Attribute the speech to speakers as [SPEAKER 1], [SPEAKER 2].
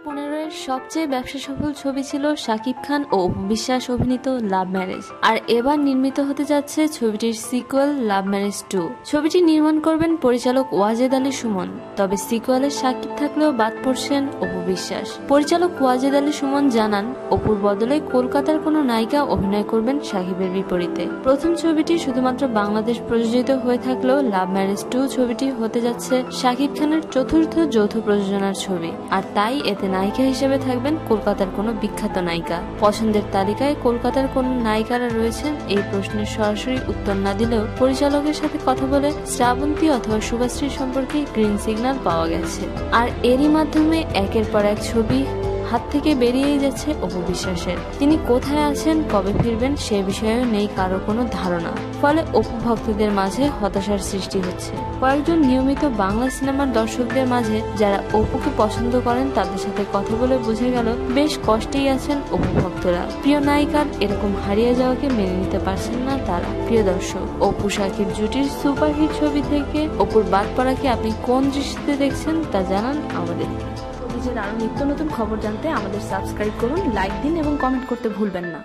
[SPEAKER 1] 2015-এর সবচেয়ে ব্যবসা সফল ছবি ছিল শাকিব খান ও অপু বিশ্বাস অভিনীত লাভ ম্যারেজ। আর এবার নির্মিত হতে যাচ্ছে ছবিটির সিকুয়েল লাভ ম্যারেজ 2। ছবিটি নির্মাণ করবেন পরিচালক ওয়াজেদ আলী সুমন। তবে সিকুয়েলের শাকিব থাকলেও বাদ পড়ছেন অপু বিশ্বাস। পরিচালক ওয়াজেদ আলী সুমন জানান, অপুর বদলে কলকাতার কোনো নায়িকা অভিনয় করবেন শাকিবের বিপরীতে। প্রথম ছবিটি শুধুমাত্র বাংলাদেশ প্রযোজিত হয়ে থাকলেও লাভ ম্যারেজ 2 ছবিটি হতে যাচ্ছে শাকিব খানের চতুর্থ যৌথ প্রযোজনার ছবি। আর তাই এতে নায়িকা হিসেবে থাকবেন কলকাতার কোনো বিখ্যাত নায়িকা। পছন্দের তালিকায় কলকাতার কোন নায়িকারা রয়েছেন এই প্রশ্নের সরাসরি উত্তর না দিলেও পরিচালকের সাথে কথা বলে শ্রাবন্তী অথবা শুভাশ্রী সম্পর্কে গ্রিন সিগন্যাল পাওয়া গেছে। আর এরই মাধ্যমে একের পর এক ছবি হাত থেকে বেরিয়েই যাচ্ছে অপু বিশ্বাসের। তিনি কোথায় আছেন, কবে ফিরবেন সে বিষয়েও নেই কারো কোনো ধারণা। ফলে অপু ভক্তদের মাঝে হতাশার সৃষ্টি হচ্ছে। কয়েকজন নিয়মিত বাংলা সিনেমার দর্শকদের মাঝে যারা অপুকে পছন্দ করেন তাদের সাথে কথা বলে বোঝা গেল বেশ কষ্টেই আছেন অপু ভক্তরা। প্রিয় নায়িকার এরকম হারিয়ে যাওয়াকে মেনে নিতে পারছেন না তারা। প্রিয় দর্শক, অপু শাকিব জুটির সুপারহিট ছবি থেকে অপুর বাদ পড়াকে আপনি কোন দৃষ্টিতে দেখছেন তা জানান আমাদেরকে।
[SPEAKER 2] নিজের আরো নিত্য নতুন খবর জানতে আমাদের সাবস্ক্রাইব করুন, লাইক দিন এবং কমেন্ট করতে ভুলবেন না।